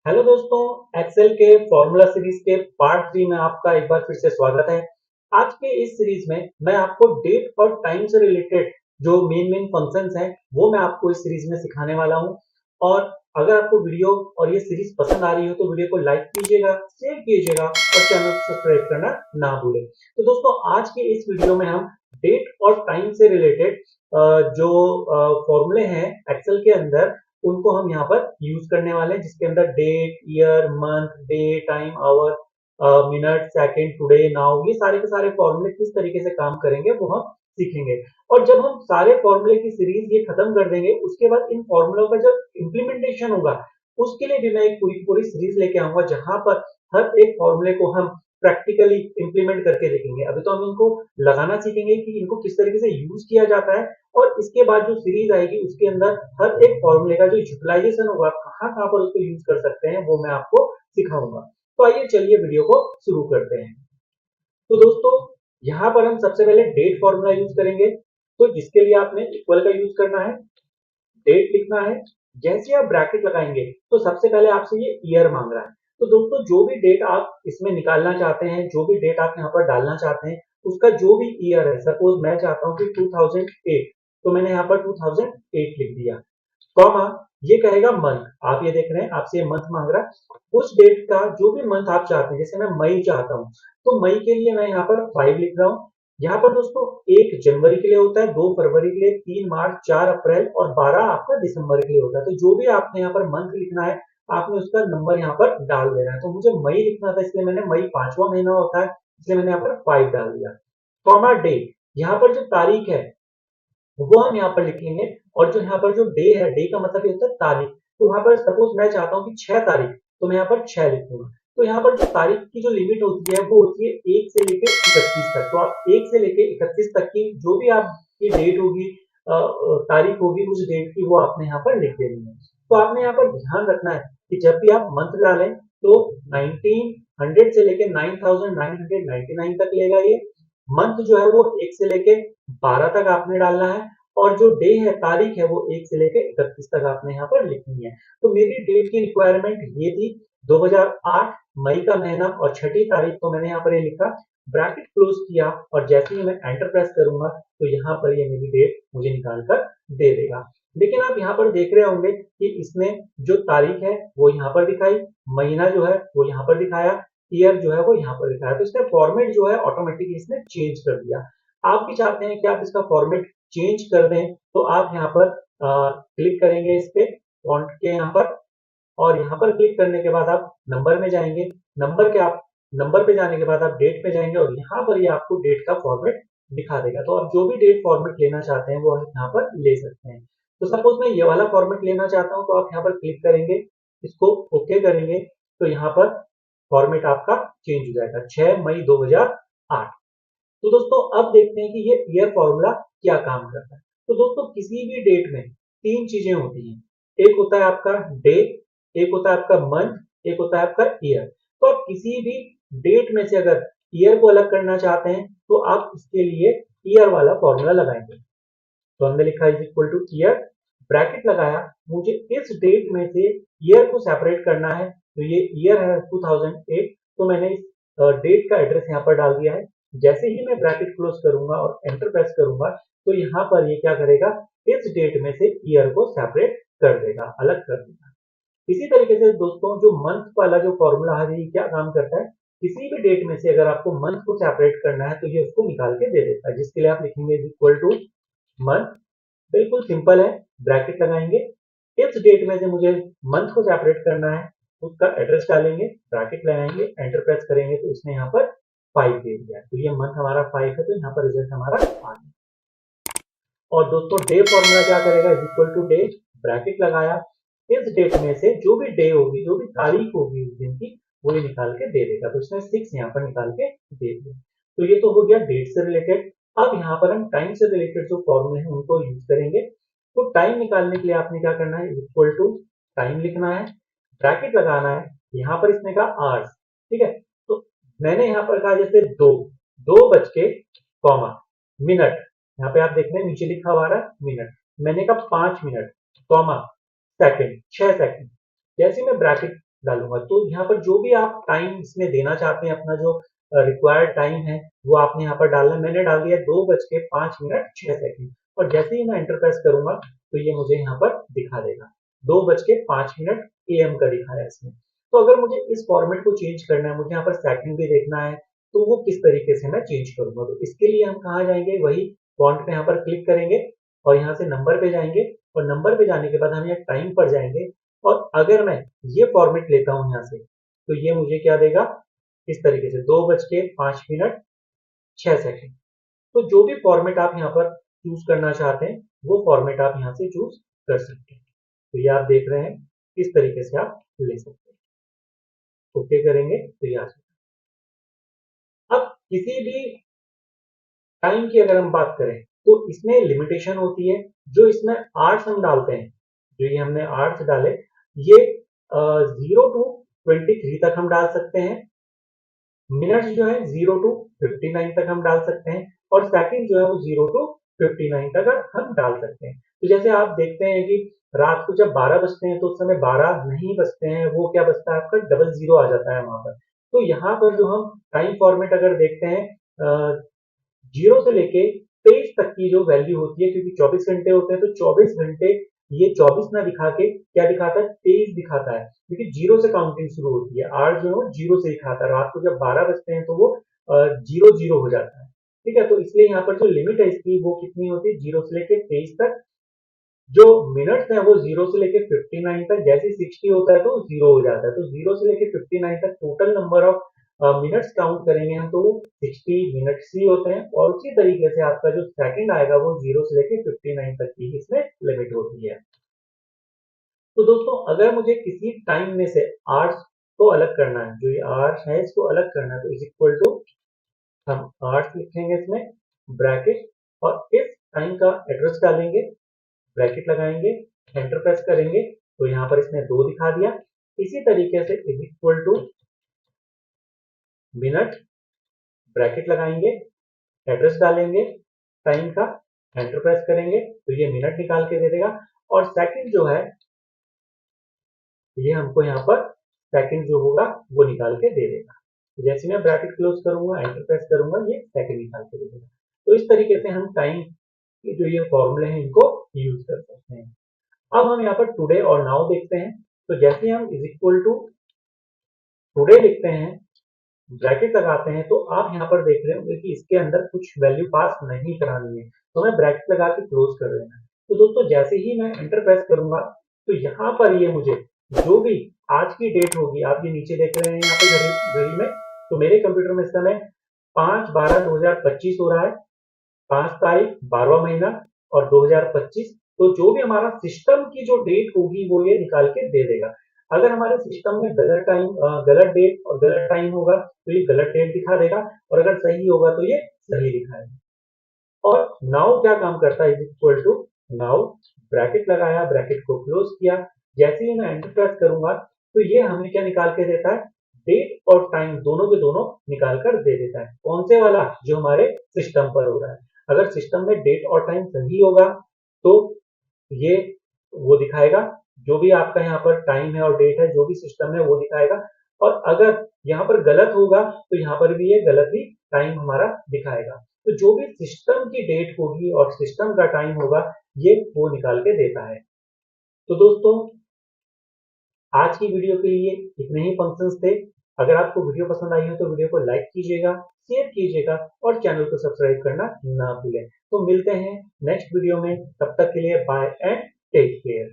Hello दोस्तों, Excel के formula series के पार्ट 3 में आपका एक बार फिर से स्वागत है। आज के इस सीरीज में मैं आपको डेट और टाइम से रिलेटेड जो मेन फंक्शंस हैं वो मैं आपको इस सीरीज में सिखाने वाला हूं। और अगर आपको वीडियो और ये सीरीज पसंद आ रही हो तो वीडियो को लाइक कीजिएगा, शेयर कीजिएगा और चैनल को सब्सक्राइब करना ना भूलें। तो दोस्तों, आज के इस वीडियो में हम डेट और टाइम से रिलेटेड जो फॉर्मूले हैं एक्सेल के अंदर उनको हम यहाँ पर यूज करने वाले हैं, जिसके अंदर date, year, month, day, time, hour, minute, second, today, now, ये सारे के सारे फॉर्मूले किस तरीके से काम करेंगे वो हम सीखेंगे। और जब हम सारे फॉर्मूले की सीरीज ये खत्म कर देंगे, उसके बाद इन फॉर्मूलों का जब इम्प्लीमेंटेशन होगा उसके लिए भी मैं एक पूरी पूरी सीरीज लेके आऊंगा, जहां पर हर एक फॉर्मूले को हम प्रैक्टिकली इंप्लीमेंट करके देखेंगे। अभी तो हम इनको लगाना सीखेंगे कि इनको किस तरीके से यूज किया जाता है, और इसके बाद जो सीरीज आएगी उसके अंदर हर एक फॉर्मूले का जो यूटिलाइजेशन होगा, आप कहाँ कहाँ पर उसको यूज कर सकते हैं, वो मैं आपको सिखाऊंगा। तो आइए चलिए वीडियो को शुरू करते हैं। तो दोस्तों, यहाँ पर हम सबसे पहले डेट फॉर्मूला यूज करेंगे। तो जिसके लिए आपने इक्वल का यूज करना है, डेट लिखना है। जैसे आप ब्रैकेट लगाएंगे तो सबसे पहले आपसे ये ईयर मांग रहा है। तो दोस्तों, जो भी डेट आप इसमें निकालना चाहते हैं, जो भी डेट आप यहाँ पर डालना चाहते हैं, उसका जो भी ईयर है, सपोज मैं चाहता हूँ कि 2008, तो मैंने यहाँ पर 2008 लिख दिया। कॉमा, ये कहेगा मंथ। आप ये देख रहे हैं, आपसे ये मंथ मांग रहा है। उस डेट का जो भी मंथ आप चाहते हैं, जैसे मैं मई चाहता हूँ तो मई के लिए मैं यहाँ पर 5 लिख रहा हूँ। यहाँ पर दोस्तों 1 जनवरी के लिए होता है, 2 फरवरी के लिए, 3 मार्च, 4 अप्रैल और 12 आपका दिसंबर के लिए होता है। तो जो भी आपने यहाँ पर मंथ लिखना है, आपने उसका नंबर यहाँ पर डाल देना है। तो मुझे मई लिखना था, इसलिए मैंने मई 5वां महीना होता है, इसलिए मैंने यहाँ पर 5 डाल दिया। कॉमा, डे, यहाँ पर जो तारीख है वो हम यहाँ पर लिखेंगे। और जो यहाँ पर जो डे है, डे का मतलब ये होता है तारीख। तो यहाँ पर सपोज मैं चाहता हूँ कि 6 तारीख, तो मैं यहाँ पर 6 लिखूंगा। तो यहाँ पर जो तारीख की जो लिमिट होती है वो होती है 1 से लेके 31 तक। तो आप 1 से लेके 31 तक की जो भी आपकी डेट होगी, तारीख होगी, उस डेट की वो आपने यहाँ पर लिख देनी है। तो आपने यहाँ पर ध्यान रखना है कि जब भी आप मंथ डालें तो 1900 से लेके 9999 तक लेगा ये। मंथ जो है वो 1 से लेके 12 तक आपने डालना है। और जो डे है, तारीख है, वो 1 से लेके 31 तक आपने यहाँ पर लिखनी है। तो मेरी डेट की रिक्वायरमेंट ये थी, 2008 मई का महीना और 6ठी तारीख को मैंने यहाँ पर ये लिखा, ब्रैकेट क्लोज किया, और जैसे ही मैं एंटर प्रेस करूंगा तो यहाँ पर ये मेरी डेट मुझे निकाल कर दे देगा। लेकिन आप यहाँ पर देख रहे होंगे कि इसने जो तारीख है वो यहाँ पर दिखाई, महीना जो है वो यहाँ पर दिखाया, ईयर जो है वो यहाँ पर दिखाया। तो इसका फॉर्मेट जो है ऑटोमेटिकली इसने चेंज कर दिया। आप भी चाहते हैं कि आप इसका फॉर्मेट चेंज कर दें, तो आप यहाँ पर क्लिक करेंगे इस पे, फॉन्ट के यहाँ पर, और यहाँ पर क्लिक करने के बाद आप नंबर में जाएंगे। नंबर पे जाने के बाद आप डेट पे जाएंगे, और यहाँ पर ये आपको डेट का फॉर्मेट दिखा देगा। तो आप जो भी डेट फॉर्मेट लेना चाहते हैं वो आप यहाँ पर ले सकते हैं। तो सपोज मैं ये वाला फॉर्मेट लेना चाहता हूँ, तो आप यहाँ पर क्लिक करेंगे, इसको ओके करेंगे, तो यहाँ पर फॉर्मेट आपका चेंज हो जाएगा, 6 मई 2008। तो दोस्तों, अब देखते हैं कि ये ईयर फॉर्मूला क्या काम करता है। तो दोस्तों, किसी भी डेट में 3 चीजें होती हैं। एक होता है आपका डे, एक होता है आपका मंथ, एक होता है आपका ईयर। तो आप किसी भी डेट में से अगर ईयर को अलग करना चाहते हैं तो आप इसके लिए ईयर वाला फॉर्मूला लगाएंगे। तो हमने लिखा is equal two year, bracket लगाया, मुझे इस डेट में से ईयर को सेपरेट करना है। तो ये ईयर है 2008, तो मैंने इस डेट का एड्रेस यहाँ पर डाल दिया है। जैसे ही मैं ब्रैकेट क्लोज करूंगा और एंटर प्रेस करूंगा तो यहाँ पर ये क्या करेगा, इस डेट में से ईयर को सेपरेट कर देगा, अलग कर देगा। इसी तरीके से दोस्तों, जो मंथ वाला जो फॉर्मूला है ये क्या काम करता है, किसी भी डेट में से अगर आपको मंथ को सेपरेट करना है तो ये उसको निकाल के दे देता है, जिसके लिए आप लिखेंगे इज इक्वल टू मंथ। बिल्कुल सिंपल है, ब्रैकेट लगाएंगे, इस डेट में से मुझे मंथ को सेपरेट करना है, उसका एड्रेस डालेंगे, ब्रैकेट लगाएंगे, एंटर प्रेस करेंगे तो इसने यहाँ पर 5 दे दिया। तो ये मंथ हमारा 5 है, तो यहाँ पर रिजल्ट हमारा आ गया। और दोस्तों, डे फॉर्मूला क्या करेगा, is equal to day, bracket लगाया, इस डेट में से जो भी डे होगी, जो भी तारीख होगी उस दिन की, वो ये निकाल के दे देगा। तो इसने 6 यहाँ पर निकाल के दे दिया। तो ये तो हो गया डेट से रिलेटेड। अब यहाँ पर हम टाइम से रिलेटेड जो फॉर्मूले हैं उनको यूज करेंगे। तो टाइम निकालने के लिए आपने क्या करना है, इक्वल टू टाइम लिखना है, ब्रैकेट लगाना है, यहाँ पर इसने कहा आवर्स, ठीक है। तो मैंने यहाँ पर कहा जैसे 2 बज के कॉमा मिनट, यहाँ पे आप देख रहे हैं नीचे लिखा हुआ है मिनट, मैंने कहा 5 मिनट, कॉमा सेकंड, 6 सेकंड। जैसे मैं ब्रैकेट डालूंगा। तो यहाँ पर जो भी आप टाइम इसमें देना चाहते हैं, अपना जो रिक्वायर्ड टाइम है वो आपने यहाँ पर डालना है। मैंने डाल दिया 2:05 और जैसे ही मैं एंटर प्रेस करूंगा तो ये मुझे यहाँ पर दिखा देगा 2:05 AM का दिखा है इसमें। तो अगर मुझे इस फॉर्मेट को चेंज करना है, मुझे यहाँ पर सेकंड भी देखना है, तो वो किस तरीके से मैं चेंज करूंगा। तो इसके लिए हम कहाँ जाएंगे, वही फॉन्ट पे यहाँ पर क्लिक करेंगे और यहाँ से नंबर पे जाएंगे और नंबर पे जाने के बाद हम यहाँ टाइम पर जाएंगे और अगर मैं ये फॉर्मेट लेता हूँ यहाँ से तो ये मुझे क्या देगा, इस तरीके से 2:05 तो जो भी फॉर्मेट आप यहाँ पर चूज करना चाहते हैं वो फॉर्मेट आप यहाँ से चूज कर सकते हैं। तो ये आप देख रहे हैं किस तरीके से आप ले सकते हैं। ओके करेंगे तो ये आ जाएगा। अब किसी भी टाइम की अगर हम बात करें तो इसमें लिमिटेशन होती है। जो इसमें आर्ट्स हम डालते हैं, जो ये हमने आर्ट्स डाले, ये 0 to 23 तक हम डाल सकते हैं। मिनट्स जो है 0 to 59 तक हम डाल सकते हैं और सेकंड जो है वो 0 to 59 तक हम डाल सकते हैं। तो जैसे आप देखते हैं कि रात को जब 12 बजते हैं तो उस समय 12 नहीं बजते हैं, वो क्या बजता है आपका 00 आ जाता है वहां पर। तो यहाँ पर जो हम टाइम फॉर्मेट अगर देखते हैं, 0 से लेके 23 तक की जो वैल्यू होती है, क्योंकि 24 घंटे होते हैं तो 24 घंटे ये 24 ना दिखा के क्या दिखाता है, 23 दिखाता है, क्योंकि 0 से काउंटिंग शुरू होती है। आर जो है वो 0 से दिखाता है। रात को जब 12 बजते हैं तो वो 0 हो जाता है। ठीक है, तो इसलिए यहाँ पर जो लिमिट है इसकी वो कितनी होती है, 0 से लेके 23 तक। जो मिनट्स है वो 0 से लेके 59 तक, जैसे ही 60 होता है तो 0 हो जाता है। तो 0 से लेके 59 तक total number of minutes count करेंगे हम तो वो 60 मिनट्स ही होते हैं। और उसी तरीके से आपका जो सेकंड आएगा वो 0 से लेके 59 तक की इसमें लिमिट होती है। तो दोस्तों अगर मुझे किसी टाइम में से आवर्स को अलग करना है, जो ये आवर्स है इसको अलग करना है, तो इज इक्वल टू हम आवर्स लिखेंगे इसमें ब्रैकेट और इस टाइम का एड्रेस डालेंगे, ब्रैकेट लगाएंगे, एंटर प्रेस करेंगे तो यहाँ पर इसने 2 दिखा दिया। इसी तरीके से is equal to minute, bracket लगाएंगे, एड्रेस डालेंगे टाइम का, एंटर प्रेस करेंगे तो ये मिनट निकाल के दे देगा। और सेकंड जो है ये हमको यहाँ पर सेकंड जो होगा वो निकाल के दे देगा। तो जैसे मैं ब्रैकेट क्लोज करूंगा, एंटर प्रेस करूंगा, ये सेकंड निकाल के दे देगा। तो इस तरीके से हम टाइम के जो ये फॉर्मूले हैं इनको यूज कर सकते हैं। अब हम यहाँ पर टुडे और नाउ देखते हैं। तो जैसे हम इज इक्वल टू टुडे लिखते हैं, ब्रैकेट लगाते हैं, तो आप यहाँ पर देख रहे होंगे कि इसके अंदर कुछ वैल्यू पास नहीं करानी है, तो हमें ब्रैकेट लगा के क्लोज कर देना है। तो दोस्तों जैसे ही मैं एंटर प्रेस करूंगा तो यहाँ पर ये मुझे जो भी आज की डेट होगी, आप ये नीचे देख रहे हैं यहाँ पर घड़ी में, तो मेरे कंप्यूटर में इस समय 5/12/2025 हो रहा है, 5 तारीख 12वां महीना और 2025। तो जो भी हमारा सिस्टम की जो डेट होगी वो ये निकाल के दे देगा। अगर हमारे सिस्टम में गलत टाइम, गलत डेट और गलत टाइम होगा तो ये गलत डेट दिखा देगा और अगर सही होगा तो ये सही दिखाएगा। और नाउ क्या काम करता है, is equal to now, bracket लगाया, ब्रैकेट को क्लोज किया, जैसे ही मैं एंटर प्रेस करूंगा तो ये हमें क्या निकाल के देता है, डेट और टाइम दोनों के दोनों निकाल कर दे देता है। कौन से वाला, जो हमारे सिस्टम पर हो रहा है। अगर सिस्टम में डेट और टाइम सही होगा तो ये वो दिखाएगा, जो भी आपका यहाँ पर टाइम है और डेट है जो भी सिस्टम है वो दिखाएगा। और अगर यहाँ पर गलत होगा तो यहाँ पर भी ये गलत ही टाइम हमारा दिखाएगा। तो जो भी सिस्टम की डेट होगी और सिस्टम का टाइम होगा ये वो निकाल के देता है। तो दोस्तों आज की वीडियो के लिए इतने ही फंक्शंस थे। अगर आपको वीडियो पसंद आई हो तो वीडियो को लाइक कीजिएगा, शेयर कीजिएगा और चैनल को सब्सक्राइब करना ना भूलें। तो मिलते हैं नेक्स्ट वीडियो में, तब तक के लिए बाय एंड टेक केयर।